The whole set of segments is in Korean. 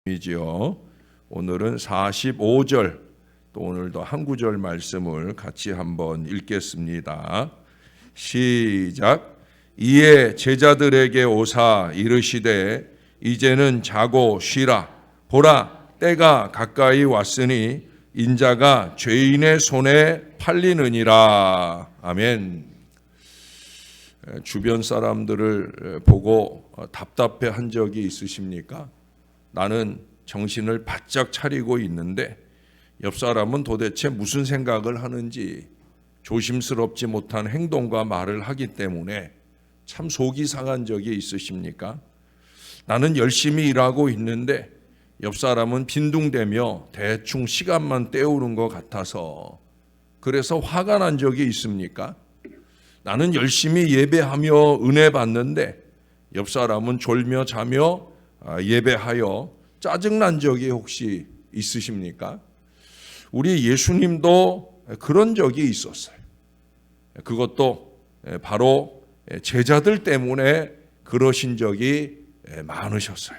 이지요. 오늘은 45절, 또 오늘도 한 구절 말씀을 같이 한번 읽겠습니다. 시작. 이에 제자들에게 오사 이르시되 이제는 자고 쉬라. 보라, 때가 가까이 왔으니 인자가 죄인의 손에 팔리느니라. 아멘. 주변 사람들을 보고 답답해 한 적이 있으십니까? 나는 정신을 바짝 차리고 있는데 옆 사람은 도대체 무슨 생각을 하는지 조심스럽지 못한 행동과 말을 하기 때문에 참 속이 상한 적이 있으십니까? 나는 열심히 일하고 있는데 옆 사람은 빈둥대며 대충 시간만 때우는 것 같아서 그래서 화가 난 적이 있습니까? 나는 열심히 예배하며 은혜 받는데 옆 사람은 졸며 자며 예배하여 짜증난 적이 혹시 있으십니까? 우리 예수님도 그런 적이 있었어요. 그것도 바로 제자들 때문에 그러신 적이 많으셨어요.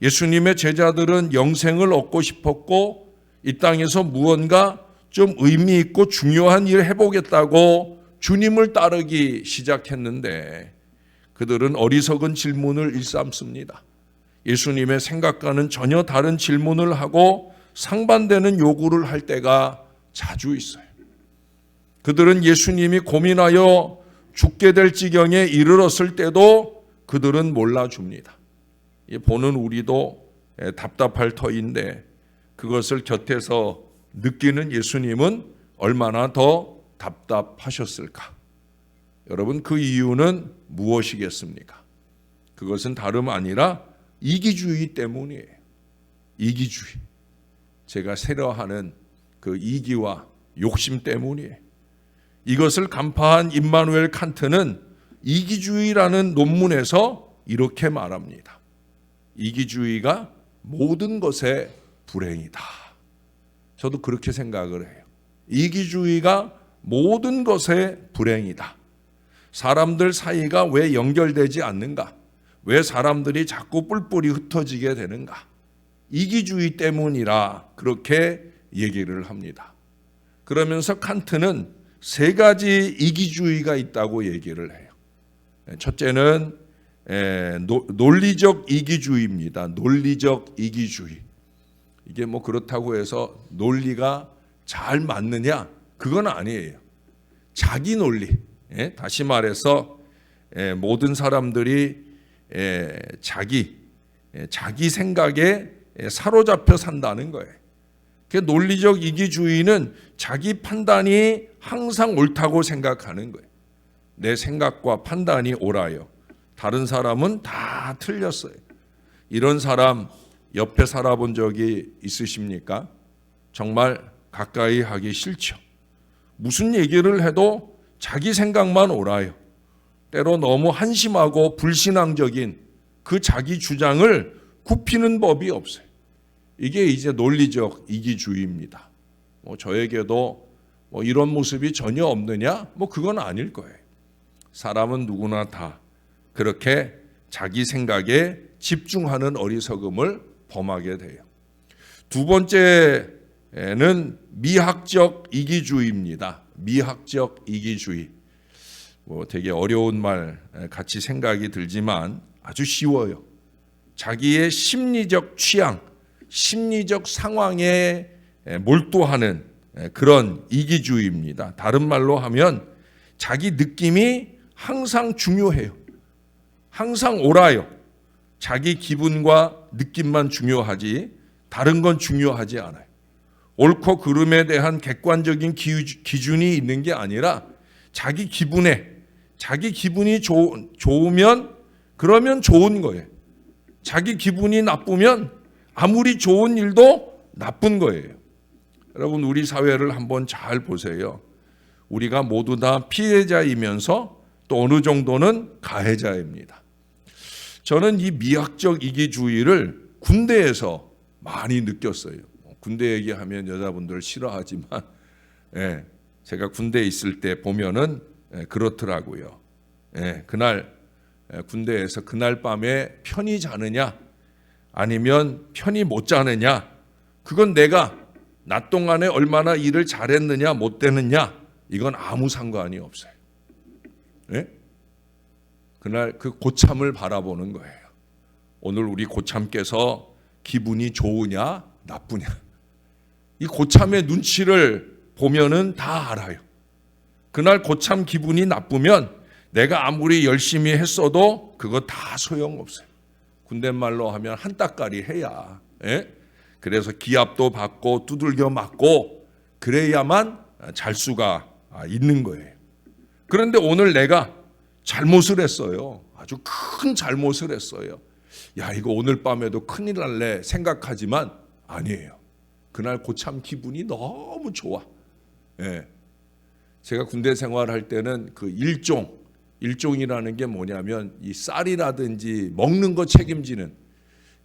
예수님의 제자들은 영생을 얻고 싶었고 이 땅에서 무언가 좀 의미 있고 중요한 일을 해보겠다고 주님을 따르기 시작했는데 그들은 어리석은 질문을 일삼습니다. 예수님의 생각과는 전혀 다른 질문을 하고 상반되는 요구를 할 때가 자주 있어요. 그들은 예수님이 고민하여 죽게 될 지경에 이르렀을 때도 그들은 몰라줍니다. 보는 우리도 답답할 터인데 그것을 곁에서 느끼는 예수님은 얼마나 더 답답하셨을까? 여러분, 그 이유는 무엇이겠습니까? 그것은 다름 아니라 이기주의 때문이에요. 이기주의. 제가 싫어하는 그 이기와 욕심 때문이에요. 이것을 간파한 임마누엘 칸트는 이기주의라는 논문에서 이렇게 말합니다. 이기주의가 모든 것의 불행이다. 저도 그렇게 생각을 해요. 이기주의가 모든 것의 불행이다. 사람들 사이가 왜 연결되지 않는가? 왜 사람들이 자꾸 뿔뿔이 흩어지게 되는가? 이기주의 때문이라 그렇게 얘기를 합니다. 그러면서 칸트는 세 가지 이기주의가 있다고 얘기를 해요. 첫째는 논리적 이기주의입니다. 논리적 이기주의. 이게 뭐 그렇다고 해서 논리가 잘 맞느냐? 그건 아니에요. 자기 논리. 다시 말해서 모든 사람들이 자기 생각에 사로잡혀 산다는 거예요. 그 논리적 이기주의는 자기 판단이 항상 옳다고 생각하는 거예요. 내 생각과 판단이 옳아요. 다른 사람은 다 틀렸어요. 이런 사람 옆에 살아본 적이 있으십니까? 정말 가까이 하기 싫죠. 무슨 얘기를 해도 자기 생각만 옳아요. 때로 너무 한심하고 불신앙적인 그 자기 주장을 굽히는 법이 없어요. 이게 이제 논리적 이기주의입니다. 저에게도 이런 모습이 전혀 없느냐? 그건 아닐 거예요. 사람은 누구나 다 그렇게 자기 생각에 집중하는 어리석음을 범하게 돼요. 두 번째는 미학적 이기주의입니다. 미학적 이기주의. 되게 어려운 말 같이 생각이 들지만 아주 쉬워요. 자기의 심리적 취향, 심리적 상황에 몰두하는 그런 이기주의입니다. 다른 말로 하면 자기 느낌이 항상 중요해요. 항상 옳아요. 자기 기분과 느낌만 중요하지 다른 건 중요하지 않아요. 옳고 그름에 대한 객관적인 기준이 있는 게 아니라 자기 기분이 좋으면 그러면 좋은 거예요. 자기 기분이 나쁘면 아무리 좋은 일도 나쁜 거예요. 여러분, 우리 사회를 한번 잘 보세요. 우리가 모두 다 피해자이면서 또 어느 정도는 가해자입니다. 저는 이 미학적 이기주의를 군대에서 많이 느꼈어요. 군대 얘기하면 여자분들 싫어하지만 제가 군대에 있을 때 보면은 그렇더라고요. 그날 군대에서 그날 밤에 편히 자느냐 아니면 편히 못 자느냐, 그건 내가 낮 동안에 얼마나 일을 잘했느냐 못했느냐, 이건 아무 상관이 없어요. 네? 그날 그 고참을 바라보는 거예요. 오늘 우리 고참께서 기분이 좋으냐 나쁘냐, 이 고참의 눈치를 보면은 다 알아요. 그날 고참 기분이 나쁘면 내가 아무리 열심히 했어도 그거 다 소용없어요. 군대 말로 하면 한 따까리 해야, 예? 그래서 기합도 받고 두들겨 맞고 그래야만 잘 수가 있는 거예요. 그런데 오늘 내가 잘못을 했어요. 아주 큰 잘못을 했어요. 야, 이거 오늘 밤에도 큰일 날래 생각하지만 아니에요. 그날 고참 기분이 너무 좋아. 예. 제가 군대 생활할 때는 그 일종이라는 게 뭐냐면 이 쌀이라든지 먹는 거 책임지는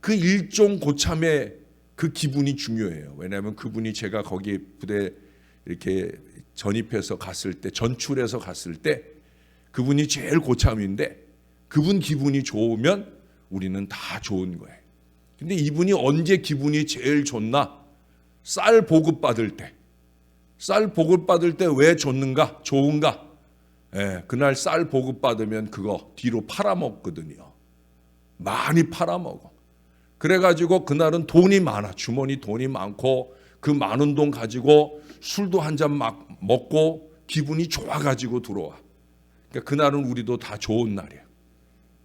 그 일종 고참의 그 기분이 중요해요. 왜냐하면 그분이 제가 거기 부대 이렇게 전입해서 갔을 때, 전출해서 갔을 때 그분이 제일 고참인데 그분 기분이 좋으면 우리는 다 좋은 거예요. 근데 이분이 언제 기분이 제일 좋나? 쌀 보급받을 때. 쌀 보급받을 때 왜 좋는가? 좋은가? 예, 그날 쌀 보급받으면 그거 뒤로 팔아먹거든요. 많이 팔아먹어. 그래가지고 그날은 돈이 많아. 주머니 돈이 많고 그 많은 돈 가지고 술도 한 잔 막 먹고 기분이 좋아가지고 들어와. 그러니까 그날은 우리도 다 좋은 날이야.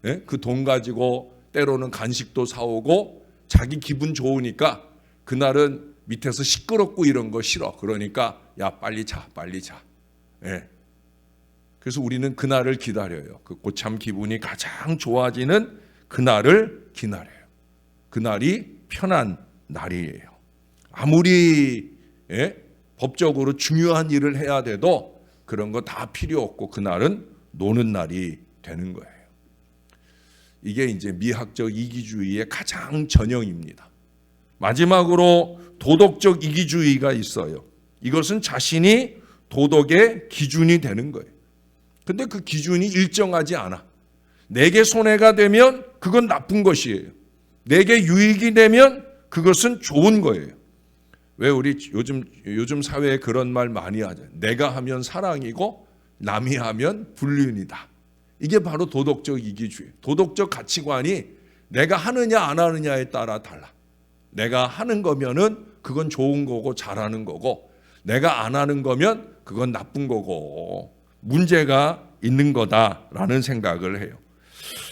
예? 그 돈 가지고 때로는 간식도 사오고 자기 기분 좋으니까 그날은 밑에서 시끄럽고 이런 거 싫어. 그러니까 야 빨리 자, 빨리 자. 예. 그래서 우리는 그날을 기다려요. 그 고참 기분이 가장 좋아지는 그날을 기다려요. 그날이 편한 날이에요. 아무리 법적으로 중요한 일을 해야 돼도 그런 거 다 필요 없고 그날은 노는 날이 되는 거예요. 이게 이제 미학적 이기주의의 가장 전형입니다. 마지막으로 도덕적 이기주의가 있어요. 이것은 자신이 도덕의 기준이 되는 거예요. 근데 그 기준이 일정하지 않아. 내게 손해가 되면 그건 나쁜 것이에요. 내게 유익이 되면 그것은 좋은 거예요. 왜 우리 요즘 사회에 그런 말 많이 하죠. 내가 하면 사랑이고 남이 하면 불륜이다. 이게 바로 도덕적 이기주의. 도덕적 가치관이 내가 하느냐 안 하느냐에 따라 달라. 내가 하는 거면은 그건 좋은 거고 잘하는 거고, 내가 안 하는 거면 그건 나쁜 거고 문제가 있는 거다라는 생각을 해요.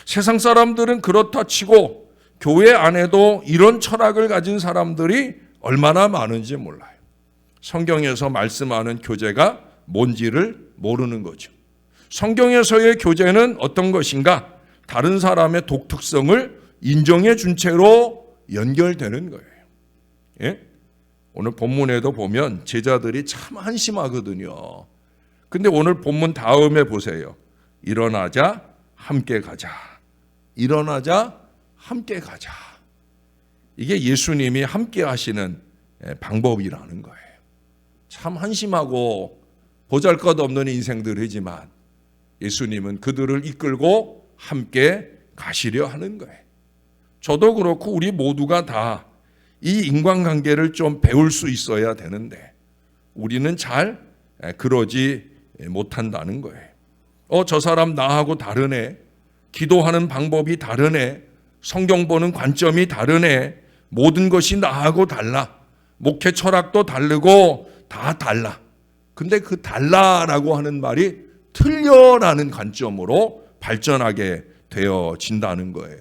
세상 사람들은 그렇다 치고 교회 안에도 이런 철학을 가진 사람들이 얼마나 많은지 몰라요. 성경에서 말씀하는 교제가 뭔지를 모르는 거죠. 성경에서의 교제는 어떤 것인가? 다른 사람의 독특성을 인정해 준 채로 연결되는 거예요. 예? 오늘 본문에도 보면 제자들이 참 한심하거든요. 근데 오늘 본문 다음에 보세요. 일어나자 함께 가자. 일어나자 함께 가자. 이게 예수님이 함께 하시는 방법이라는 거예요. 참 한심하고 보잘것없는 인생들이지만 예수님은 그들을 이끌고 함께 가시려 하는 거예요. 저도 그렇고 우리 모두가 다 이 인간관계를 좀 배울 수 있어야 되는데 우리는 잘 그러지 못한다는 거예요. 저 사람 나하고 다르네. 기도하는 방법이 다르네. 성경 보는 관점이 다르네. 모든 것이 나하고 달라. 목회 철학도 다르고 다 달라. 근데 그 달라라고 하는 말이 틀려라는 관점으로 발전하게 되어진다는 거예요.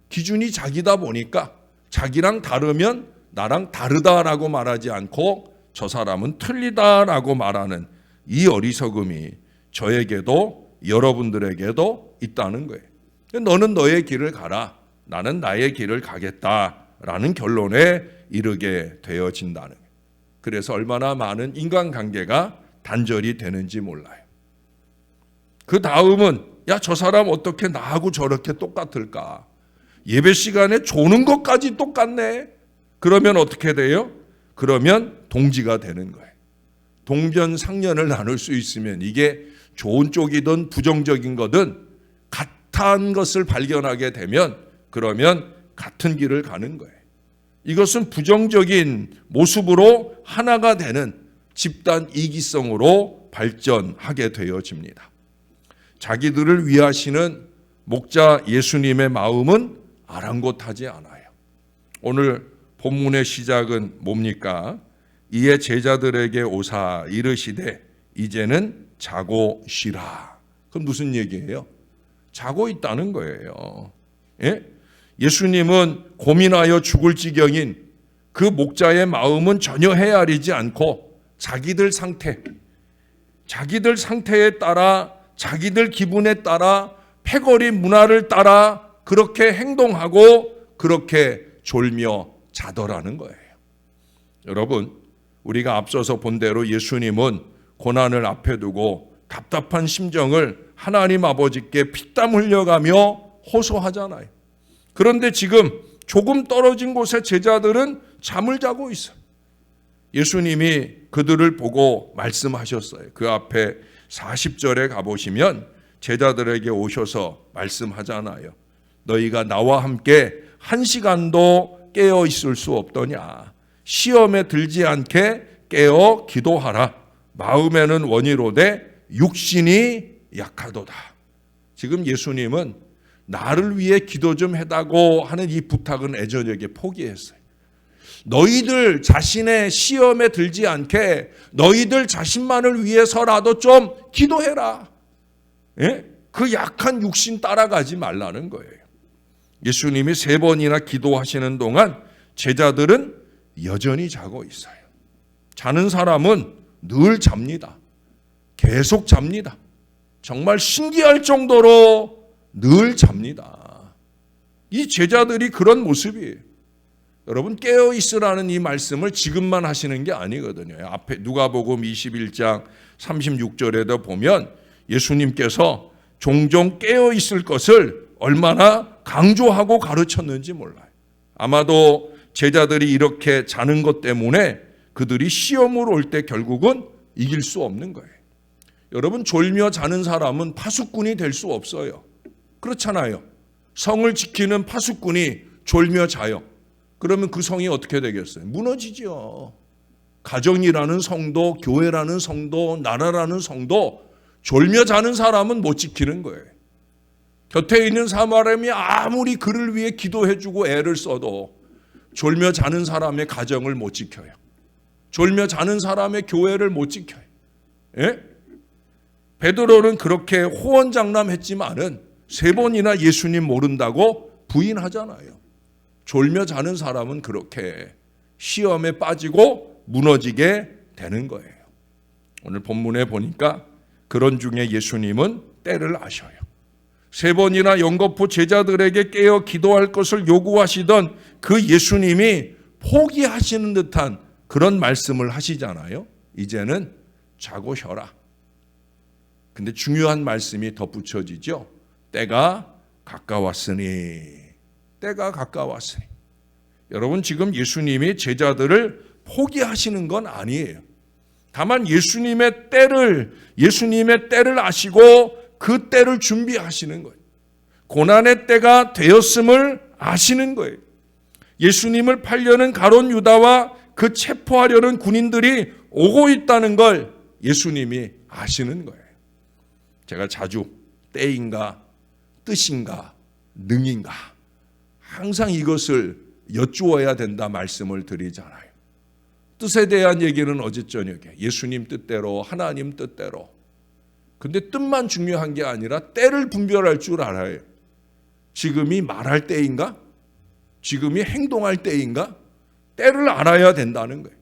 기준이 자기다 보니까 자기랑 다르면 나랑 다르다라고 말하지 않고 저 사람은 틀리다라고 말하는 이 어리석음이 저에게도 여러분들에게도 있다는 거예요. 너는 너의 길을 가라. 나는 나의 길을 가겠다라는 결론에 이르게 되어진다는 거예요. 그래서 얼마나 많은 인간관계가 단절이 되는지 몰라요. 그 다음은 야, 저 사람 어떻게 나하고 저렇게 똑같을까? 예배 시간에 조는 것까지 똑같네. 그러면 어떻게 돼요? 그러면 동지가 되는 거예요. 동변상련을 나눌 수 있으면 이게 좋은 쪽이든 부정적인 거든 같은 것을 발견하게 되면 그러면 같은 길을 가는 거예요. 이것은 부정적인 모습으로 하나가 되는 집단 이기성으로 발전하게 되어집니다. 자기들을 위하시는 목자 예수님의 마음은 아랑곳하지 않아요. 오늘 본문의 시작은 뭡니까? 이에 제자들에게 오사 이르시되 이제는 자고 쉬라. 그건 무슨 얘기예요? 자고 있다는 거예요. 예? 예수님은 고민하여 죽을 지경인 그 목자의 마음은 전혀 헤아리지 않고 자기들 상태에 따라 자기들 기분에 따라 패거리 문화를 따라 그렇게 행동하고 그렇게 졸며 자더라는 거예요. 여러분, 우리가 앞서서 본 대로 예수님은 고난을 앞에 두고 답답한 심정을 하나님 아버지께 피땀 흘려가며 호소하잖아요. 그런데 지금 조금 떨어진 곳에 제자들은 잠을 자고 있어요. 예수님이 그들을 보고 말씀하셨어요. 그 앞에 40절에 가보시면 제자들에게 오셔서 말씀하잖아요. 너희가 나와 함께 1시간도 깨어 있을 수 없더냐. 시험에 들지 않게 깨어 기도하라. 마음에는 원이로되 육신이 약하도다. 지금 예수님은 나를 위해 기도 좀 해다고 하는 이 부탁은 애저에게 포기했어요. 너희들 자신의 시험에 들지 않게 너희들 자신만을 위해서라도 좀 기도해라. 예? 그 약한 육신 따라가지 말라는 거예요. 예수님이 3번이나 기도하시는 동안 제자들은 여전히 자고 있어요. 자는 사람은 늘 잡니다. 계속 잡니다. 정말 신기할 정도로 늘 잡니다. 이 제자들이 그런 모습이에요. 여러분, 깨어 있으라는 이 말씀을 지금만 하시는 게 아니거든요. 앞에 누가복음 21장 36절에도 보면 예수님께서 종종 깨어 있을 것을 얼마나 강조하고 가르쳤는지 몰라요. 아마도 제자들이 이렇게 자는 것 때문에 그들이 시험으로 올 때 결국은 이길 수 없는 거예요. 여러분, 졸며 자는 사람은 파수꾼이 될 수 없어요. 그렇잖아요. 성을 지키는 파수꾼이 졸며 자요. 그러면 그 성이 어떻게 되겠어요? 무너지죠. 가정이라는 성도, 교회라는 성도, 나라라는 성도 졸며 자는 사람은 못 지키는 거예요. 곁에 있는 사람이 아무리 그를 위해 기도해주고 애를 써도 졸며 자는 사람의 가정을 못 지켜요. 졸며 자는 사람의 교회를 못 지켜요. 예? 베드로는 그렇게 호언장담했지만은 3번이나 예수님 모른다고 부인하잖아요. 졸며 자는 사람은 그렇게 시험에 빠지고 무너지게 되는 거예요. 오늘 본문에 보니까 그런 중에 예수님은 때를 아셔요. 3번이나 연거푸 제자들에게 깨어 기도할 것을 요구하시던 그 예수님이 포기하시는 듯한 그런 말씀을 하시잖아요. 이제는 자고 쉬어라. 근데 중요한 말씀이 덧붙여지죠. 때가 가까웠으니. 때가 가까웠으니. 여러분, 지금 예수님이 제자들을 포기하시는 건 아니에요. 다만 예수님의 때를 아시고 그 때를 준비하시는 거예요. 고난의 때가 되었음을 아시는 거예요. 예수님을 팔려는 가룟 유다와 그 체포하려는 군인들이 오고 있다는 걸 예수님이 아시는 거예요. 제가 자주 때인가 뜻인가 능인가 항상 이것을 여쭈어야 된다 말씀을 드리잖아요. 뜻에 대한 얘기는 어제 저녁에 예수님 뜻대로 하나님 뜻대로. 근데 뜻만 중요한 게 아니라 때를 분별할 줄 알아요. 지금이 말할 때인가? 지금이 행동할 때인가? 때를 알아야 된다는 거예요.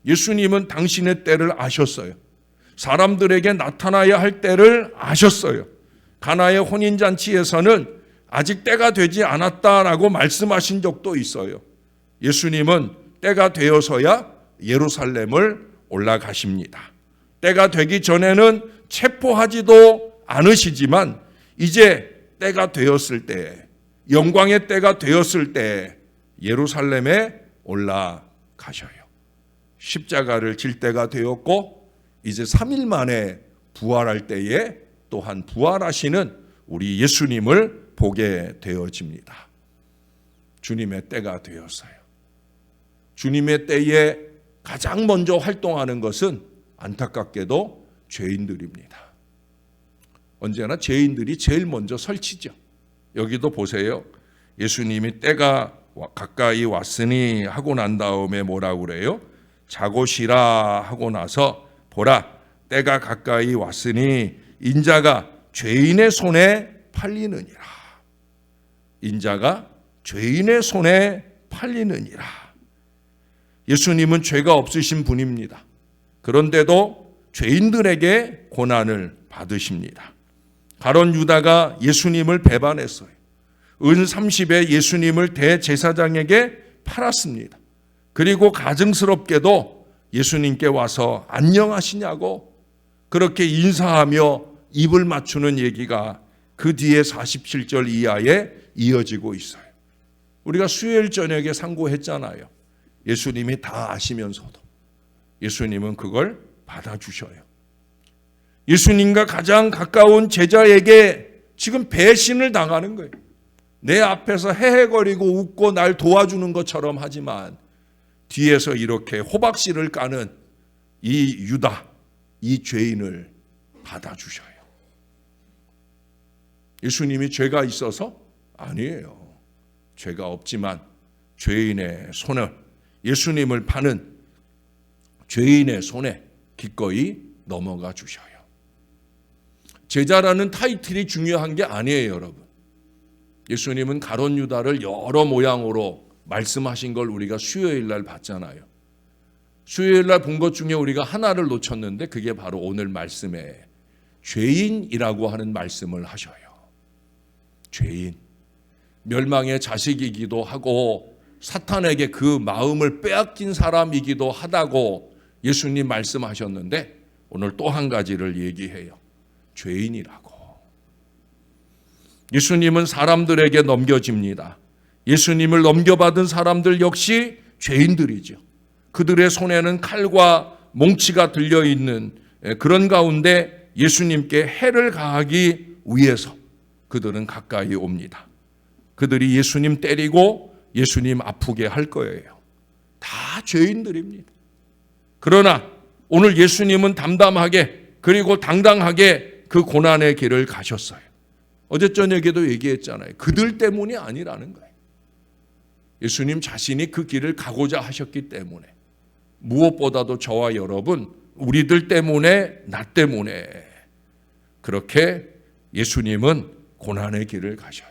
예수님은 당신의 때를 아셨어요. 사람들에게 나타나야 할 때를 아셨어요. 가나의 혼인잔치에서는 아직 때가 되지 않았다라고 말씀하신 적도 있어요. 예수님은 때가 되어서야 예루살렘을 올라가십니다. 때가 되기 전에는 체포하지도 않으시지만 이제 때가 되었을 때, 영광의 때가 되었을 때 예루살렘에 올라가셔요. 십자가를 질 때가 되었고 이제 3일 만에 부활할 때에 또한 부활하시는 우리 예수님을 보게 되어집니다. 주님의 때가 되었어요. 주님의 때에 가장 먼저 활동하는 것은 안타깝게도 죄인들입니다. 언제나 죄인들이 제일 먼저 설치죠. 여기도 보세요. 예수님이 때가 가까이 왔으니 하고 난 다음에 뭐라고 그래요? 자고 쉬라 하고 나서 보라 때가 가까이 왔으니 인자가 죄인의 손에 팔리느니라. 인자가 죄인의 손에 팔리느니라. 예수님은 죄가 없으신 분입니다. 그런데도 죄인들에게 고난을 받으십니다. 가룟 유다가 예수님을 배반했어요. 은 30에 예수님을 대제사장에게 팔았습니다. 그리고 가증스럽게도 예수님께 와서 안녕하시냐고 그렇게 인사하며 입을 맞추는 얘기가 그 뒤에 47절 이하에 이어지고 있어요. 우리가 수요일 저녁에 상고했잖아요. 예수님이 다 아시면서도 예수님은 그걸 받아주셔요. 예수님과 가장 가까운 제자에게 지금 배신을 당하는 거예요. 내 앞에서 헤헤거리고 웃고 날 도와주는 것처럼 하지만 뒤에서 이렇게 호박씨를 까는 이 유다, 이 죄인을 받아주셔요. 예수님이 죄가 있어서? 아니에요. 죄가 없지만 죄인의 손을, 예수님을 파는 죄인의 손에 기꺼이 넘어가 주셔요. 제자라는 타이틀이 중요한 게 아니에요, 여러분. 예수님은 가룟 유다를 여러 모양으로 말씀하신 걸 우리가 수요일 날 봤잖아요. 수요일 날 본 것 중에 우리가 하나를 놓쳤는데 그게 바로 오늘 말씀에 죄인이라고 하는 말씀을 하셔요. 죄인. 멸망의 자식이기도 하고 사탄에게 그 마음을 빼앗긴 사람이기도 하다고 예수님 말씀하셨는데 오늘 또 한 가지를 얘기해요. 죄인이라고. 예수님은 사람들에게 넘겨집니다. 예수님을 넘겨받은 사람들 역시 죄인들이죠. 그들의 손에는 칼과 몽치가 들려있는 그런 가운데 예수님께 해를 가하기 위해서 그들은 가까이 옵니다. 그들이 예수님 때리고 예수님 아프게 할 거예요. 다 죄인들입니다. 그러나 오늘 예수님은 담담하게 그리고 당당하게 그 고난의 길을 가셨어요. 어제 저녁에도 얘기했잖아요. 그들 때문이 아니라는 거예요. 예수님 자신이 그 길을 가고자 하셨기 때문에 무엇보다도 저와 여러분, 우리들 때문에, 나 때문에 그렇게 예수님은 고난의 길을 가셔요.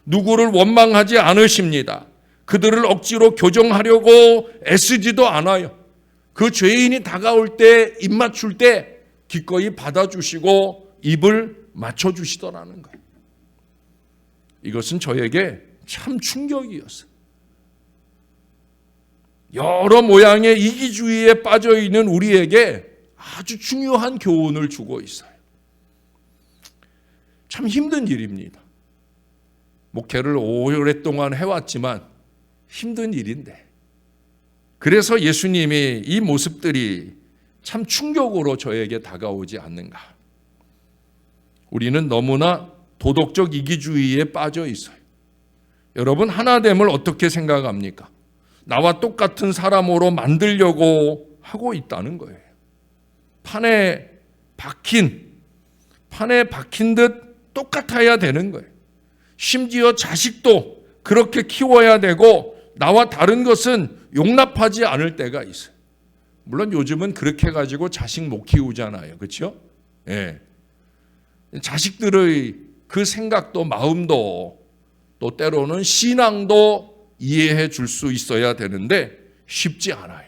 누구를 원망하지 않으십니다. 그들을 억지로 교정하려고 애쓰지도 않아요. 그 죄인이 다가올 때, 입 맞출 때 기꺼이 받아주시고 입을 맞춰주시더라는 거예요. 이것은 저에게 참 충격이었어요. 여러 모양의 이기주의에 빠져있는 우리에게 아주 중요한 교훈을 주고 있어요. 참 힘든 일입니다. 목회를 오랫동안 해왔지만 힘든 일인데 그래서 예수님이 이 모습들이 참 충격으로 저에게 다가오지 않는가. 우리는 너무나 도덕적 이기주의에 빠져 있어요. 여러분, 하나됨을 어떻게 생각합니까? 나와 똑같은 사람으로 만들려고 하고 있다는 거예요. 판에 박힌 듯 똑같아야 되는 거예요. 심지어 자식도 그렇게 키워야 되고 나와 다른 것은 용납하지 않을 때가 있어요. 물론 요즘은 그렇게 가지고 자식 못 키우잖아요. 그렇죠? 예. 자식들의 그 생각도 마음도 또 때로는 신앙도 이해해 줄 수 있어야 되는데 쉽지 않아요.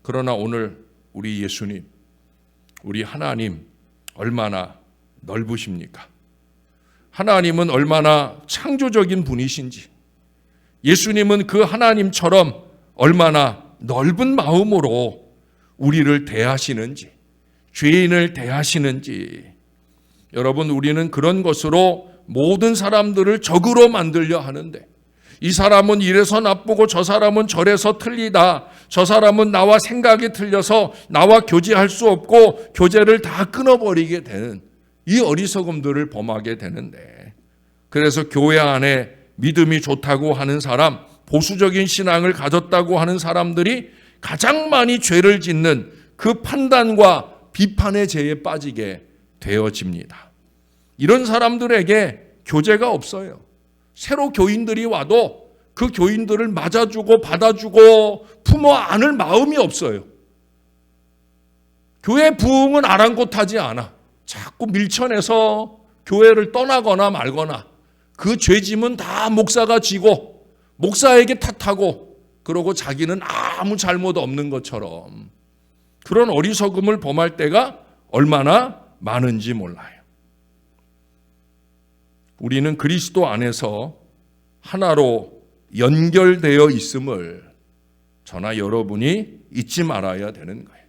그러나 오늘 우리 예수님, 우리 하나님 얼마나 넓으십니까? 하나님은 얼마나 창조적인 분이신지, 예수님은 그 하나님처럼 얼마나 넓은 마음으로 우리를 대하시는지, 죄인을 대하시는지, 여러분, 우리는 그런 것으로 모든 사람들을 적으로 만들려 하는데 이 사람은 이래서 나쁘고 저 사람은 저래서 틀리다. 저 사람은 나와 생각이 틀려서 나와 교제할 수 없고 교제를 다 끊어버리게 되는 이 어리석음들을 범하게 되는데, 그래서 교회 안에 믿음이 좋다고 하는 사람, 보수적인 신앙을 가졌다고 하는 사람들이 가장 많이 죄를 짓는 그 판단과 비판의 죄에 빠지게 되어집니다. 이런 사람들에게 교제가 없어요. 새로 교인들이 와도 그 교인들을 맞아주고 받아주고 품어 안을 마음이 없어요. 교회 부흥은 아랑곳하지 않아. 자꾸 밀쳐내서 교회를 떠나거나 말거나 그 죄짐은 다 목사가 지고 목사에게 탓하고 그러고 자기는 아무 잘못 없는 것처럼 그런 어리석음을 범할 때가 얼마나 많은지 몰라요. 우리는 그리스도 안에서 하나로 연결되어 있음을 저나 여러분이 잊지 말아야 되는 거예요.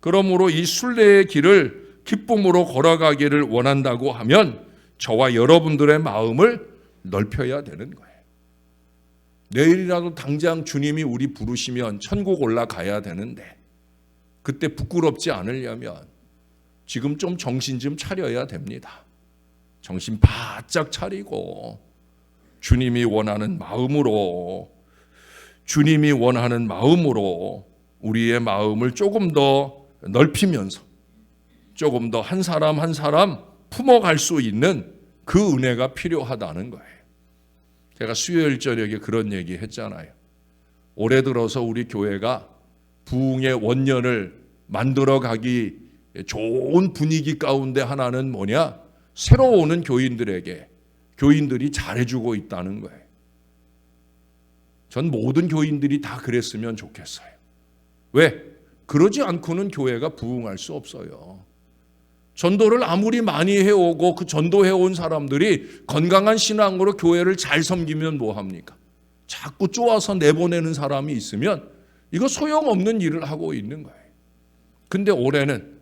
그러므로 이 순례의 길을 기쁨으로 걸어가기를 원한다고 하면 저와 여러분들의 마음을 넓혀야 되는 거예요. 내일이라도 당장 주님이 우리 부르시면 천국 올라가야 되는데 그때 부끄럽지 않으려면 지금 좀 정신 좀 차려야 됩니다. 정신 바짝 차리고 주님이 원하는 마음으로 우리의 마음을 조금 더 넓히면서 조금 더 한 사람 한 사람 품어갈 수 있는 그 은혜가 필요하다는 거예요. 제가 수요일 저녁에 그런 얘기 했잖아요. 올해 들어서 우리 교회가 부흥의 원년을 만들어가기 좋은 분위기 가운데 하나는 뭐냐? 새로 오는 교인들에게 교인들이 잘해주고 있다는 거예요. 전 모든 교인들이 다 그랬으면 좋겠어요. 왜? 그러지 않고는 교회가 부흥할 수 없어요. 전도를 아무리 많이 해오고 그 전도해온 사람들이 건강한 신앙으로 교회를 잘 섬기면 뭐합니까? 자꾸 쪼아서 내보내는 사람이 있으면 이거 소용없는 일을 하고 있는 거예요. 근데 올해는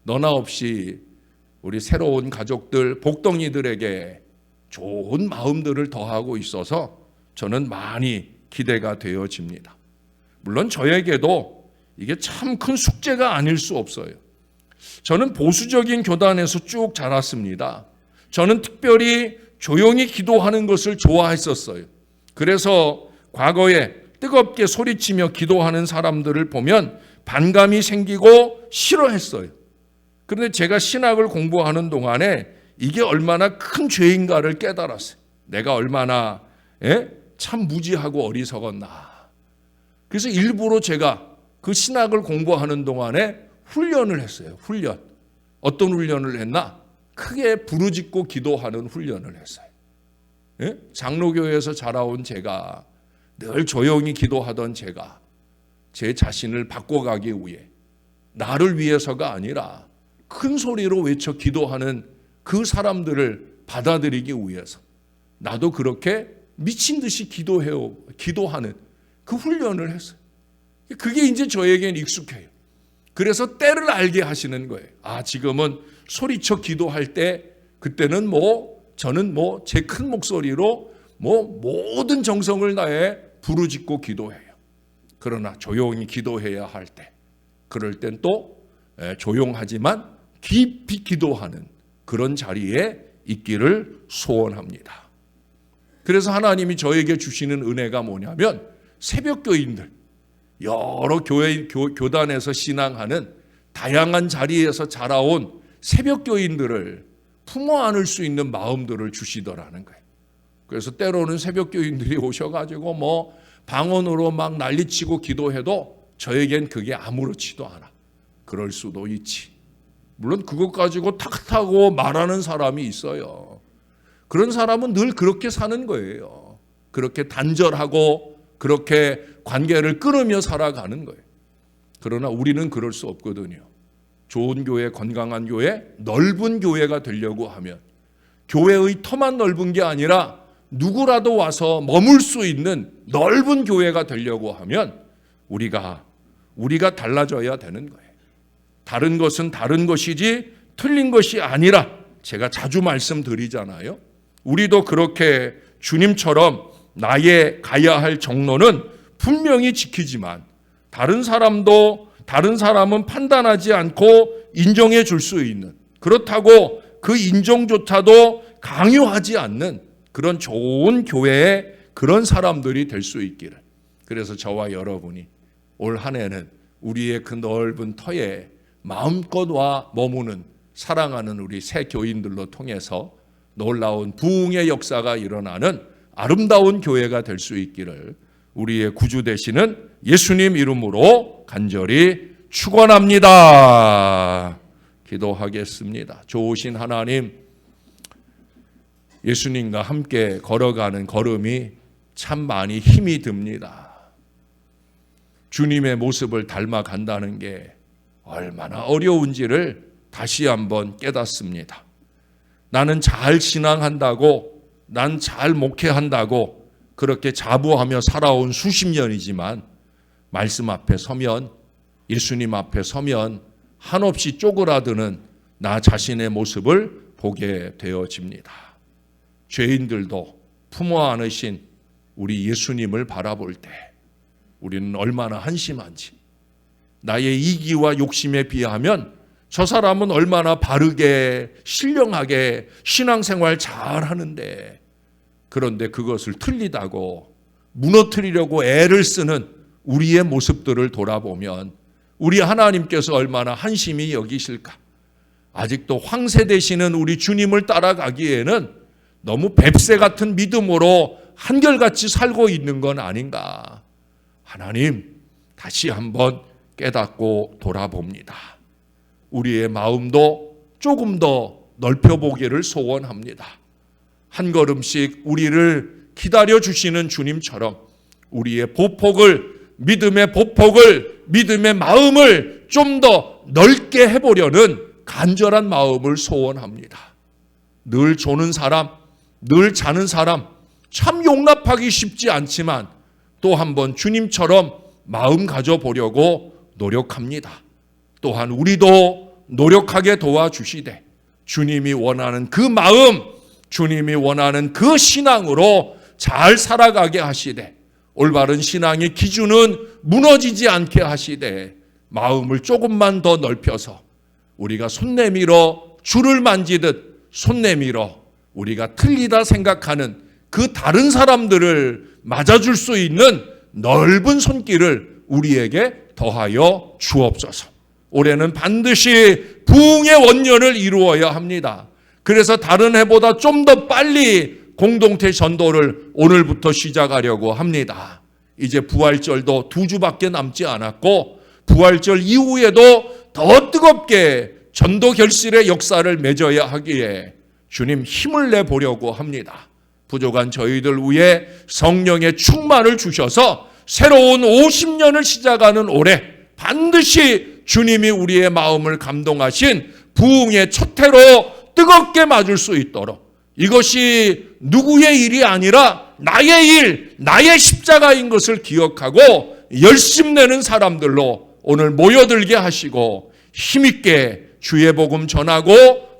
너나 없이 우리 새로운 가족들, 복덩이들에게 좋은 마음들을 더하고 있어서 저는 많이 기대가 되어집니다. 물론 저에게도 이게 참 큰 숙제가 아닐 수 없어요. 저는 보수적인 교단에서 쭉 자랐습니다. 저는 특별히 조용히 기도하는 것을 좋아했었어요. 그래서 과거에 뜨겁게 소리치며 기도하는 사람들을 보면 반감이 생기고 싫어했어요. 그런데 제가 신학을 공부하는 동안에 이게 얼마나 큰 죄인가를 깨달았어요. 내가 얼마나 참 무지하고 어리석었나. 그래서 일부러 제가 그 신학을 공부하는 동안에 훈련을 했어요. 훈련. 어떤 훈련을 했나? 크게 부르짖고 기도하는 훈련을 했어요. 장로교회에서 자라온 제가 늘 조용히 기도하던 제가 제 자신을 바꿔가기 위해 나를 위해서가 아니라 큰 소리로 외쳐 기도하는 그 사람들을 받아들이기 위해서 나도 그렇게 미친 듯이 기도하는 그 훈련을 했어요. 그게 이제 저에겐 익숙해요. 그래서 때를 알게 하시는 거예요. 아, 지금은 소리쳐 기도할 때 그때는 저는 제 큰 목소리로 모든 정성을 다해 부르짖고 기도해요. 그러나 조용히 기도해야 할 때, 그럴 땐 또 조용하지만 깊이 기도하는 그런 자리에 있기를 소원합니다. 그래서 하나님이 저에게 주시는 은혜가 뭐냐면 새벽교인들, 여러 교단에서 신앙하는 다양한 자리에서 자라온 새벽교인들을 품어 안을 수 있는 마음들을 주시더라는 거예요. 그래서 때로는 새벽교인들이 오셔가지고 방언으로 막 난리치고 기도해도 저에겐 그게 아무렇지도 않아. 그럴 수도 있지. 물론 그것 가지고 탁탁하고 말하는 사람이 있어요. 그런 사람은 늘 그렇게 사는 거예요. 그렇게 단절하고 그렇게 관계를 끊으며 살아가는 거예요. 그러나 우리는 그럴 수 없거든요. 좋은 교회, 건강한 교회, 넓은 교회가 되려고 하면 교회의 터만 넓은 게 아니라 누구라도 와서 머물 수 있는 넓은 교회가 되려고 하면 우리가 달라져야 되는 거예요. 다른 것은 다른 것이지 틀린 것이 아니라 제가 자주 말씀드리잖아요. 우리도 그렇게 주님처럼 나의 가야 할 정로는 분명히 지키지만 다른 사람은 판단하지 않고 인정해 줄 수 있는, 그렇다고 그 인정조차도 강요하지 않는 그런 좋은 교회의 그런 사람들이 될 수 있기를. 그래서 저와 여러분이 올 한 해는 우리의 그 넓은 터에 마음껏 와 머무는 사랑하는 우리 새 교인들로 통해서 놀라운 부흥의 역사가 일어나는 아름다운 교회가 될 수 있기를 우리의 구주 되시는 예수님 이름으로 간절히 축원합니다. 기도하겠습니다. 좋으신 하나님, 예수님과 함께 걸어가는 걸음이 참 많이 힘이 듭니다. 주님의 모습을 닮아간다는 게 얼마나 어려운지를 다시 한번 깨닫습니다. 나는 잘 신앙한다고, 난 잘 목회한다고 그렇게 자부하며 살아온 수십 년이지만 말씀 앞에 서면, 예수님 앞에 서면 한없이 쪼그라드는 나 자신의 모습을 보게 되어집니다. 죄인들도 품어 안으신 우리 예수님을 바라볼 때 우리는 얼마나 한심한지, 나의 이기와 욕심에 비하면 저 사람은 얼마나 바르게 신령하게 신앙생활 잘하는데, 그런데 그것을 틀리다고 무너뜨리려고 애를 쓰는 우리의 모습들을 돌아보면 우리 하나님께서 얼마나 한심히 여기실까. 아직도 황새되시는 우리 주님을 따라가기에는 너무 뱁새 같은 믿음으로 한결같이 살고 있는 건 아닌가. 하나님, 다시 한번 깨닫고 돌아봅니다. 우리의 마음도 조금 더 넓혀보기를 소원합니다. 한 걸음씩 우리를 기다려주시는 주님처럼 우리의 보폭을, 믿음의 보폭을, 믿음의 마음을 좀 더 넓게 해보려는 간절한 마음을 소원합니다. 늘 조는 사람, 늘 자는 사람, 참 용납하기 쉽지 않지만 또 한번 주님처럼 마음 가져보려고 노력합니다. 또한 우리도 노력하게 도와주시되 주님이 원하는 그 마음, 주님이 원하는 그 신앙으로 잘 살아가게 하시되 올바른 신앙의 기준은 무너지지 않게 하시되 마음을 조금만 더 넓혀서 우리가 손 내밀어 주를 만지듯 손 내밀어 우리가 틀리다 생각하는 그 다른 사람들을 맞아줄 수 있는 넓은 손길을 우리에게 더하여 주옵소서. 올해는 반드시 부흥의 원년을 이루어야 합니다. 그래서 다른 해보다 좀 더 빨리 공동체 전도를 오늘부터 시작하려고 합니다. 이제 부활절도 2주밖에 남지 않았고 부활절 이후에도 더 뜨겁게 전도 결실의 역사를 맺어야 하기에 주님 힘을 내보려고 합니다. 부족한 저희들 위해 성령의 충만을 주셔서 새로운 50년을 시작하는 올해 반드시 주님이 우리의 마음을 감동하신 부흥의 첫 해로 뜨겁게 맞을 수 있도록, 이것이 누구의 일이 아니라 나의 일, 나의 십자가인 것을 기억하고 열심내는 사람들로 오늘 모여들게 하시고 힘있게 주의 복음 전하고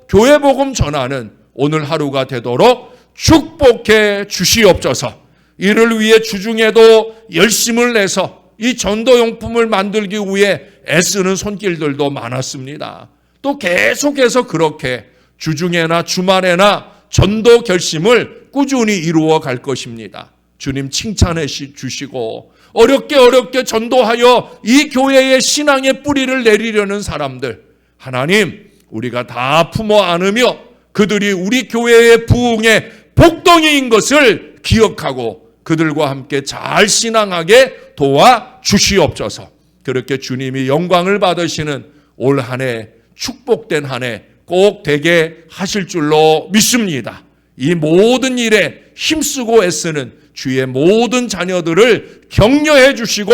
교회 복음 전하는 오늘 하루가 되도록 축복해 주시옵소서. 이를 위해 주중에도 열심을 내서 이 전도용품을 만들기 위해 애쓰는 손길들도 많았습니다. 또 계속해서 그렇게 주중에나 주말에나 전도 결심을 꾸준히 이루어 갈 것입니다. 주님 칭찬해 주시고 어렵게 전도하여 이 교회의 신앙의 뿌리를 내리려는 사람들, 하나님 우리가 다 품어 안으며 그들이 우리 교회의 부흥의 복덩이인 것을 기억하고 그들과 함께 잘 신앙하게 도와 주시옵소서. 그렇게 주님이 영광을 받으시는 올 한 해, 축복된 한 해 꼭 되게 하실 줄로 믿습니다. 이 모든 일에 힘쓰고 애쓰는 주의 모든 자녀들을 격려해 주시고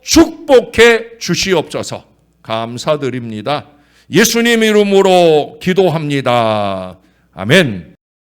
축복해 주시옵소서. 감사드립니다. 예수님 이름으로 기도합니다. 아멘.